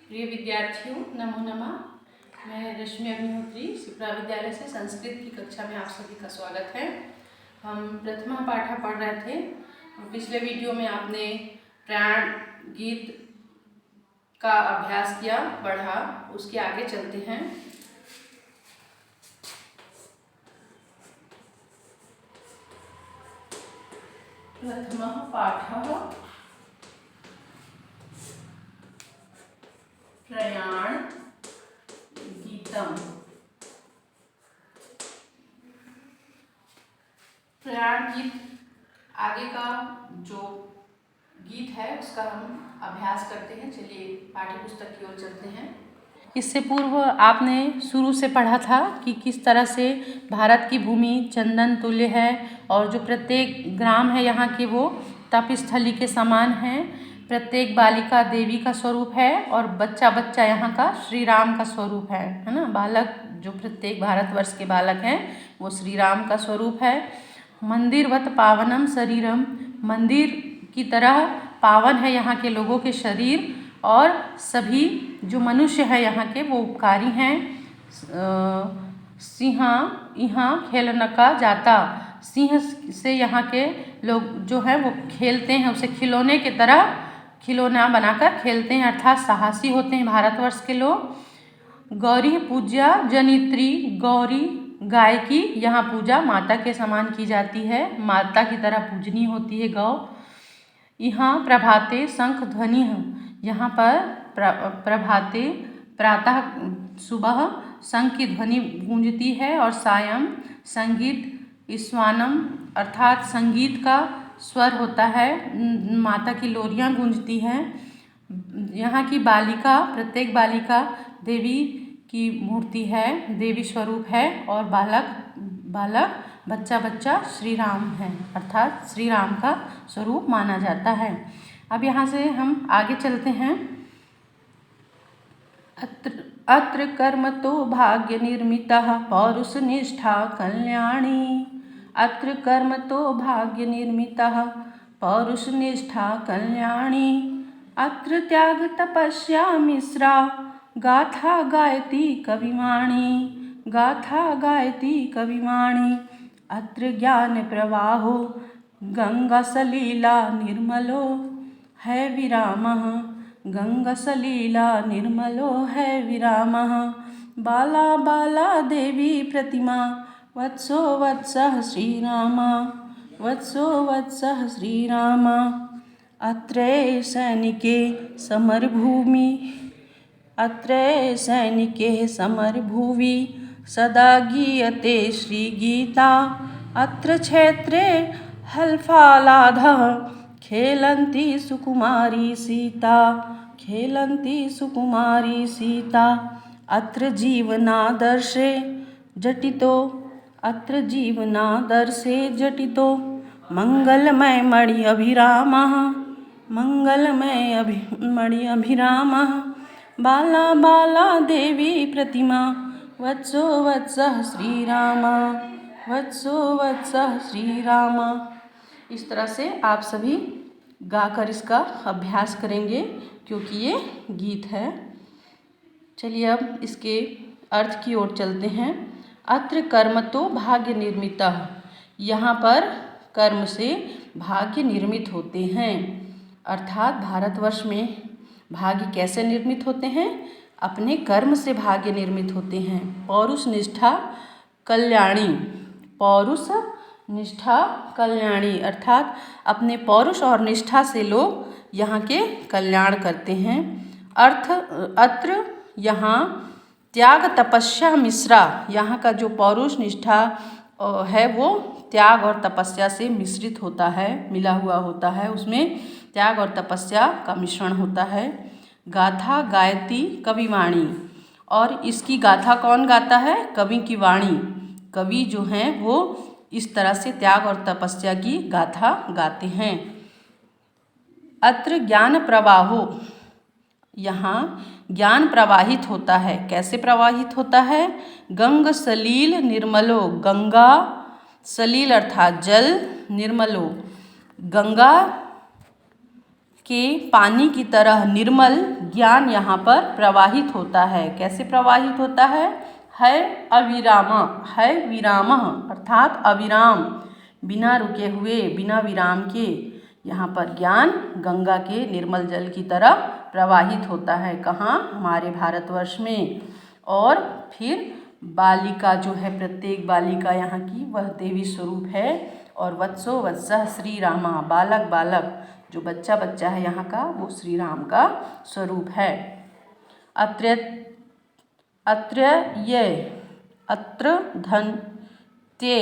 प्रिय विद्यार्थियों, नमो नमः। मैं रश्मि अग्निहोत्री शिप्रा विद्यालय से संस्कृत की कक्षा में आप सभी का स्वागत है। हम प्रथमा पाठ पढ़ रहे थे। पिछले वीडियो में आपने प्राण गीत का अभ्यास किया, पढ़ा। उसके आगे चलते हैं। प्रथमः पाठः प्रयाण गीतम। प्रयाण गीत आगे का जो गीत है उसका हम अभ्यास करते हैं। चलिए पाठ्य पुस्तक की ओर चलते हैं। इससे पूर्व आपने शुरू से पढ़ा था कि किस तरह से भारत की भूमि चंदन तुल्य है और जो प्रत्येक ग्राम है यहाँ के वो तपस्थली के समान हैं। प्रत्येक बालिका देवी का स्वरूप है और बच्चा बच्चा यहाँ का श्री राम का स्वरूप है ना। बालक जो प्रत्येक भारतवर्ष के बालक हैं वो श्री राम का स्वरूप है। मंदिरवत पावनम शरीरम, मंदिर की तरह पावन है यहाँ के लोगों के शरीर और सभी जो मनुष्य है यहाँ के वो उपकारी हैं। सिंहा यहाँ खेलनका जाता, सिंह से यहाँ के लोग जो हैं वो खेलते हैं, उसे खिलौने की तरह खिलौना बनाकर खेलते हैं, अर्थात साहसी होते हैं भारतवर्ष के लोग। गौरी पूजा जनित्री, गौरी गाय की यहाँ पूजा माता के समान की जाती है, माता की तरह पूजनीय होती है गौ। यहाँ प्रभाते शंख ध्वनि, यहाँ पर प्रभाते प्रातः सुबह शंख की ध्वनि गूंजती है और सायं संगीत ईश्वानम अर्थात संगीत का स्वर होता है, माता की लोरियाँ गूंजती हैं। यहाँ की बालिका प्रत्येक बालिका देवी की मूर्ति है, देवी स्वरूप है और बालक बच्चा बच्चा श्री राम है, अर्थात श्री राम का स्वरूप माना जाता है। अब यहाँ से हम आगे चलते हैं। अत्र कर्म तो भाग्य निर्मितः पौरुष निष्ठा कल्याणी, अत्र कर्म तो भाग्य निर्मितः पौरुष निष्ठा कल्याणी, अत्र त्याग तपस्या मिश्रा गाथा गायति कविवाणी, गाथा गायति कविवाणी, अत्र ज्ञान प्रवाहो गंगा सलीला निर्मलो है विरामः, गंगा सलीला निर्मलो है विरामः। बाला बाला देवी प्रतिमा वत्सो वत्सः श्रीराम, वत्सो वत्सः श्रीराम, अत्रे सैनिके समरभूमि, अत्रे सैनिके समरभुवि सदा गीयते श्रीगीता, अत्र क्षेत्रे हल्फालाधः खेलन्ति सुकुमारी सीता, खेलन्ति सुकुमारी सीता, अत्र जीवनादर्शे जटितो, अत्र जीवनादर्शे जटितो मंगलमय मणि अभिरामः, मंगलमय मणि अभिरामः। बाला बाला देवी प्रतिमा वत्सो वत्सः श्रीराम, वत्सो वत्सः श्रीराम। इस तरह से आप सभी गाकर इसका अभ्यास करेंगे क्योंकि ये गीत है। चलिए अब इसके अर्थ की ओर चलते हैं। अत्र कर्म तो भाग्य निर्मितः, यहाँ पर कर्म से भाग्य निर्मित होते हैं, अर्थात भारतवर्ष में भाग्य कैसे निर्मित होते हैं? अपने कर्म से भाग्य निर्मित होते हैं। पौरुष निष्ठा कल्याणी, पौरुष निष्ठा कल्याणी अर्थात अपने पौरुष और निष्ठा से लोग यहाँ के कल्याण करते हैं। अर्थ अत्र यहाँ त्याग तपस्या मिश्रा, यहाँ का जो पौरुष निष्ठा है वो त्याग और तपस्या से मिश्रित होता है, मिला हुआ होता है, उसमें त्याग और तपस्या का मिश्रण होता है। गाथा गायती कविवाणी, और इसकी गाथा कौन गाता है? कवि की वाणी, कवि जो हैं वो इस तरह से त्याग और तपस्या की गाथा गाते हैं। अत्र ज्ञान प्रवाहो, यहाँ ज्ञान प्रवाहित होता है। कैसे प्रवाहित होता है? गंग सलील निर्मलो, गंगा सलील अर्थात जल, निर्मलो गंगा के पानी की तरह निर्मल ज्ञान यहाँ पर प्रवाहित होता है। कैसे प्रवाहित होता है अविराम, है विराम अर्थात अविराम, बिना रुके हुए, बिना विराम के यहाँ पर ज्ञान गंगा के निर्मल जल की तरह प्रवाहित होता है। कहाँ? हमारे भारतवर्ष में। और फिर बालिका जो है, प्रत्येक बालिका यहाँ की वह देवी स्वरूप है। और वत्सो वत्सः श्री रामा, बालक बालक जो बच्चा बच्चा है यहाँ का, वो श्री राम का स्वरूप है। अत्र धन ते,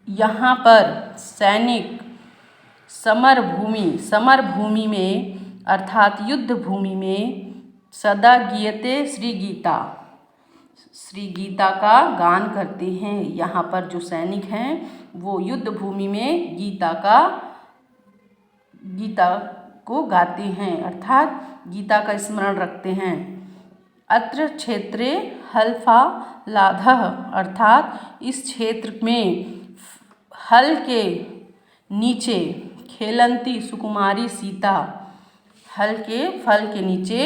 यहाँ पर सैनिक समर भूमि में अर्थात युद्ध भूमि में सदा गीयते श्री गीता का गान करते हैं। यहाँ पर जो सैनिक हैं वो युद्ध भूमि में गीता को गाते हैं, अर्थात गीता का स्मरण रखते हैं। अत्र क्षेत्रे हल्फा लाधः, अर्थात इस क्षेत्र में हल के नीचे खेलंती सुकुमारी सीता, हल के फल के नीचे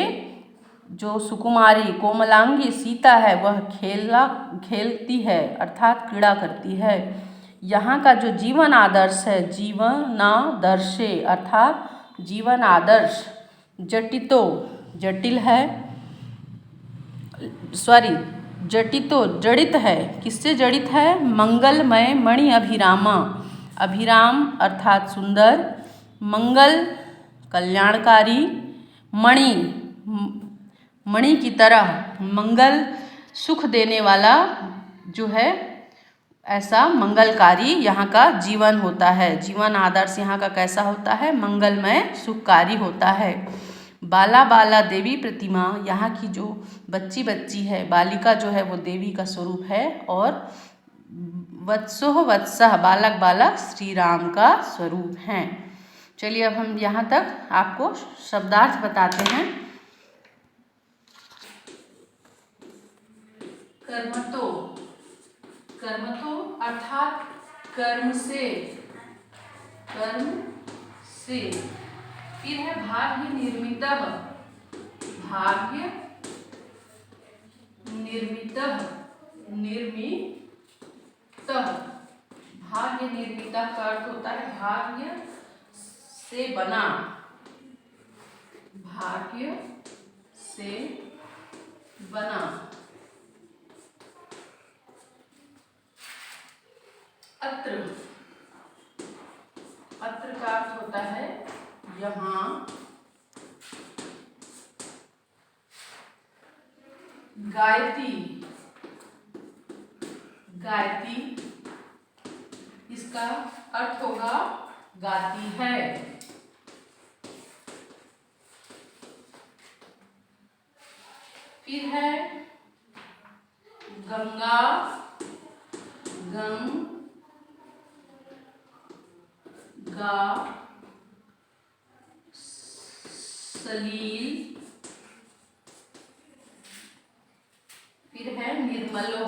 जो सुकुमारी कोमलांगी सीता है वह खेलती है, अर्थात क्रीड़ा करती है। यहाँ का जो जीवन आदर्श है, जीवनादर्शे अर्थात जीवन आदर्श, जटिल है, जड़ित है। किससे जड़ित है? मंगलमय मणि अभिरामा, अभिराम अर्थात सुंदर, मंगल कल्याणकारी, मणि की तरह मंगल सुख देने वाला जो है, ऐसा मंगलकारी यहाँ का जीवन होता है। जीवन आदर्श यहाँ का कैसा होता है? मंगलमय सुखकारी होता है। बाला देवी प्रतिमा, यहाँ की जो बच्ची है, बालिका जो है वो देवी का स्वरूप है। और वत्सोह वत्सः, बालक श्री राम का स्वरूप हैं। चलिए अब हम यहाँ तक आपको शब्दार्थ बताते हैं। कर्मतो अर्थात कर्म से। फिर है भाग्य निर्मितः, भाग्य निर्मितः का अर्थ होता है भाग्य से बना, भाग्य से बना। अत्र का अर्थ होता है यहाँ, गायती इसका अर्थ होगा गाती है। फिर है गंगा, सलील। फिर है निर्मलो,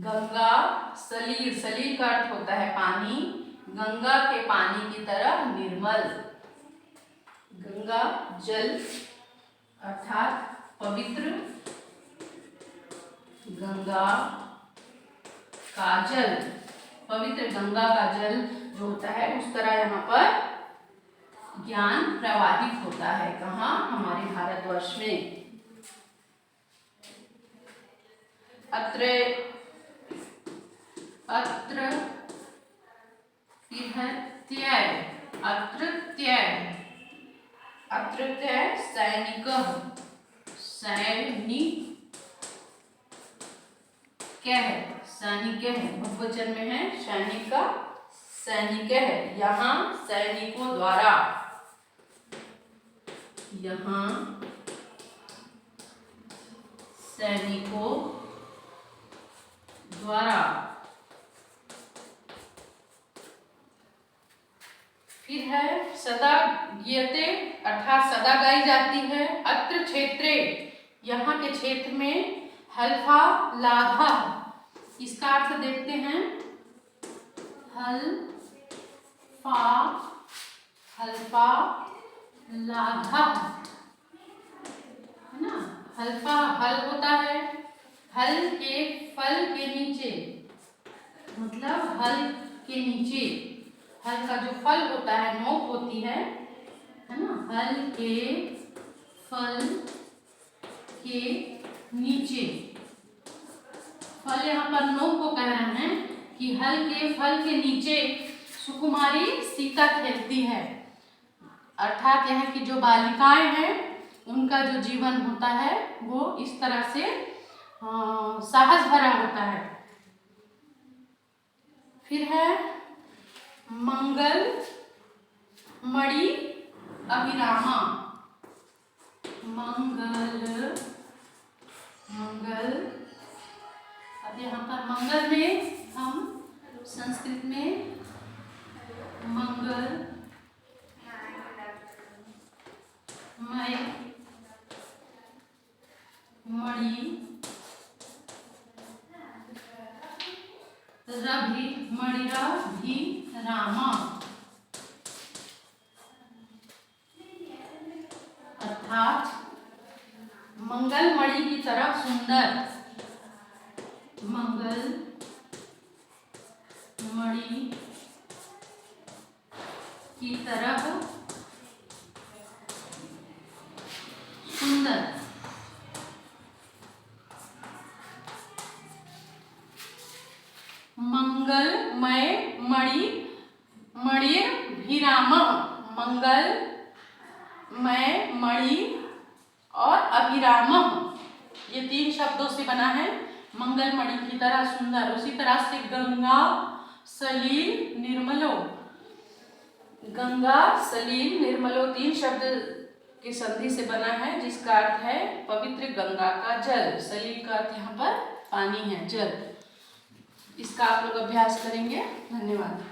गंगा सलील का अर्थ होता है पानी, गंगा के पानी की तरह निर्मल। गंगा जल अर्थात पवित्र, गंगा का जल, पवित्र गंगा का जल जो होता है उस तरह यहाँ पर ज्ञान प्रवाहित होता है। कहाँ? हमारे भारतवर्ष में। अत्र फिर है त्यय, अत्र त्यय सैनिक है, बहुवचन में है, सैनिक का सैनिक है। यहाँ सैनिकों द्वारा, फिर है सदा गीयते अर्थात सदा गाई जाती है। अत्र क्षेत्रे, यहाँ के क्षेत्र में, हल्फा लाभा इसका अर्थ देखते हैं। हल फा हल्फा लाघव, है ना। हल्फा हल होता है, हल के फल के नीचे, मतलब हल के नीचे, हल का जो फल होता है, नोक होती है ना। हल के फल के नीचे, फल यहाँ पर नोक को कह रहे हैं कि हल के फल के नीचे सुकुमारी सीता खेलती है। अर्थात यहाँ की जो बालिकाएं हैं उनका जो जीवन होता है वो इस तरह से साहस भरा होता है। फिर है मंगल मणि अभिरामा। मंगल अब यहाँ पर मंगल में हम संस्कृत में मंगल मय मणि रामा, अर्थात मंगल मणि की तरह सुंदर, मंगल मणि की तरह सुंदर। मंगलमय मणिर्भिरामः, मंगलमय मणि और अभिरामः, ये 3 शब्दों से बना है। मंगल मणि की तरह सुंदर। उसी तरह से गंगा सलील निर्मलो, गंगा सलील निर्मलो 3 शब्द की संधि से बना है, जिसका अर्थ है पवित्र गंगा का जल। सलील का अर्थ यहाँ पर पानी है, जल। इसका आप लोग अभ्यास करेंगे। धन्यवाद।